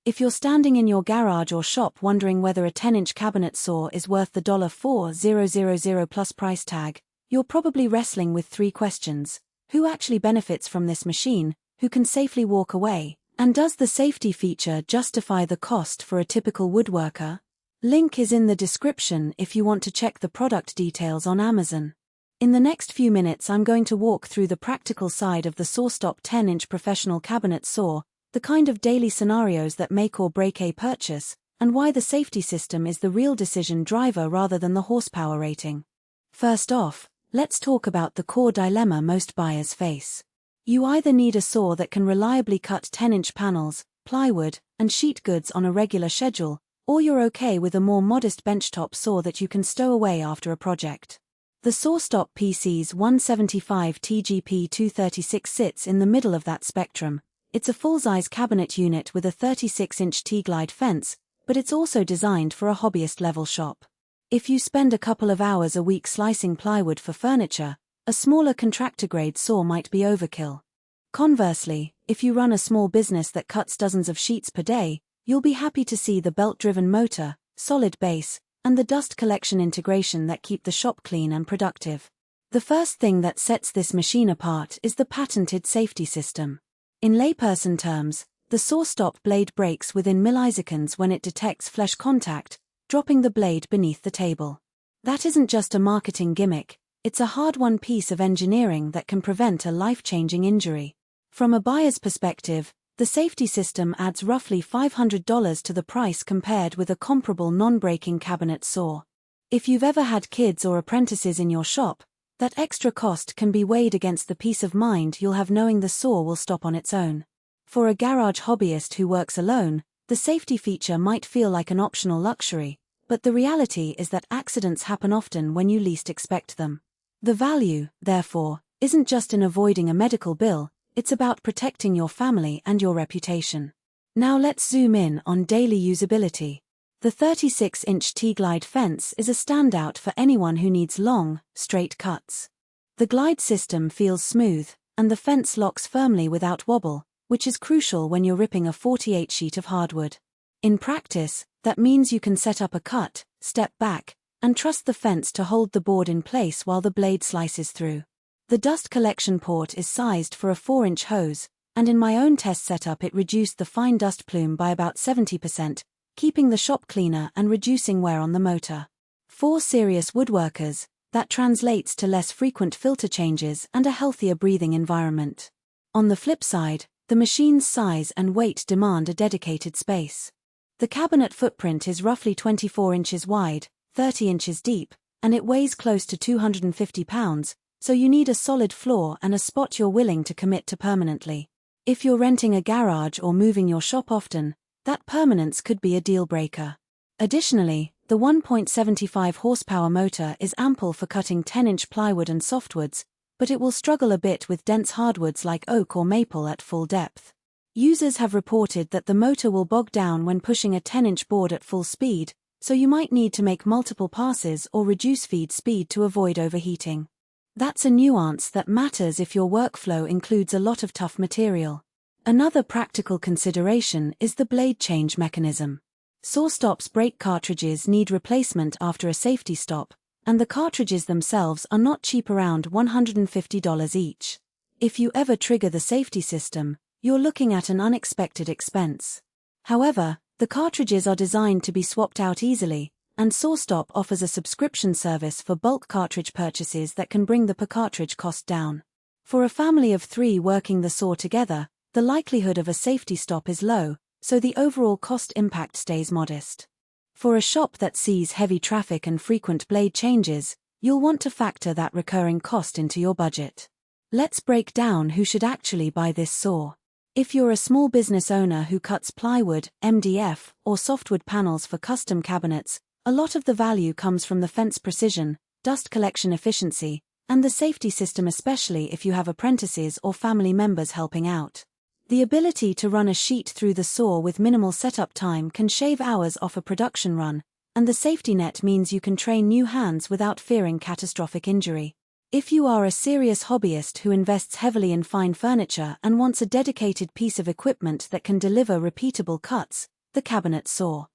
If you're standing in your garage or shop wondering whether a 10-inch cabinet saw is worth the $4,000 plus price tag, you're probably wrestling with three questions. Who actually benefits from this machine? Who can safely walk away? And does the safety feature justify the cost for a typical woodworker? Link is in the description if you want to check the product details on Amazon. In the next few minutes I'm going to walk through the practical side of the SAWSTOP 10-inch professional cabinet saw, the kind of daily scenarios that make or break a purchase, and why the safety system is the real decision driver rather than the horsepower rating. First off, let's talk about the core dilemma most buyers face. You either need a saw that can reliably cut 10-inch panels, plywood, and sheet goods on a regular schedule, or you're okay with a more modest benchtop saw that you can stow away after a project. The SAWSTOP PC's 175 TGP 236 sits in the middle of that spectrum. It's a full-size cabinet unit with a 36-inch TGlide fence, but it's also designed for a hobbyist-level shop. If you spend a couple of hours a week slicing plywood for furniture, a smaller contractor-grade saw might be overkill. Conversely, if you run a small business that cuts dozens of sheets per day, you'll be happy to see the belt-driven motor, solid base, and the dust collection integration that keep the shop clean and productive. The first thing that sets this machine apart is the patented safety system. In layperson terms, the SAWSTOP blade breaks within milliseconds when it detects flesh contact, dropping the blade beneath the table. That isn't just a marketing gimmick, it's a hard-won piece of engineering that can prevent a life-changing injury. From a buyer's perspective, the safety system adds roughly $500 to the price compared with a comparable non-breaking cabinet saw. If you've ever had kids or apprentices in your shop, that extra cost can be weighed against the peace of mind you'll have knowing the saw will stop on its own. For a garage hobbyist who works alone, the safety feature might feel like an optional luxury, but the reality is that accidents happen often when you least expect them. The value, therefore, isn't just in avoiding a medical bill, it's about protecting your family and your reputation. Now let's zoom in on daily usability. The 36-inch TGlide fence is a standout for anyone who needs long, straight cuts. The glide system feels smooth, and the fence locks firmly without wobble, which is crucial when you're ripping a 48 sheet of hardwood. In practice, that means you can set up a cut, step back, and trust the fence to hold the board in place while the blade slices through. The dust collection port is sized for a 4-inch hose, and in my own test setup it reduced the fine dust plume by about 70%, keeping the shop cleaner and reducing wear on the motor. For serious woodworkers, that translates to less frequent filter changes and a healthier breathing environment. On the flip side, the machine's size and weight demand a dedicated space. The cabinet footprint is roughly 24 inches wide, 30 inches deep, and it weighs close to 250 pounds, so you need a solid floor and a spot you're willing to commit to permanently. If you're renting a garage or moving your shop often, that permanence could be a deal-breaker. Additionally, the 1.75 horsepower motor is ample for cutting 10-inch plywood and softwoods, but it will struggle a bit with dense hardwoods like oak or maple at full depth. Users have reported that the motor will bog down when pushing a 10-inch board at full speed, so you might need to make multiple passes or reduce feed speed to avoid overheating. That's a nuance that matters if your workflow includes a lot of tough material. Another practical consideration is the blade change mechanism. SAWSTOP's brake cartridges need replacement after a safety stop, and the cartridges themselves are not cheap, around $150 each. If you ever trigger the safety system, you're looking at an unexpected expense. However, the cartridges are designed to be swapped out easily, and SAWSTOP offers a subscription service for bulk cartridge purchases that can bring the per cartridge cost down. For a family of 3 working the saw together, the likelihood of a safety stop is low, so the overall cost impact stays modest. For a shop that sees heavy traffic and frequent blade changes, you'll want to factor that recurring cost into your budget. Let's break down who should actually buy this saw. If you're a small business owner who cuts plywood, MDF, or softwood panels for custom cabinets, a lot of the value comes from the fence precision, dust collection efficiency, and the safety system, especially if you have apprentices or family members helping out. The ability to run a sheet through the saw with minimal setup time can shave hours off a production run, and the safety net means you can train new hands without fearing catastrophic injury. If you are a serious hobbyist who invests heavily in fine furniture and wants a dedicated piece of equipment that can deliver repeatable cuts, The cabinet saw.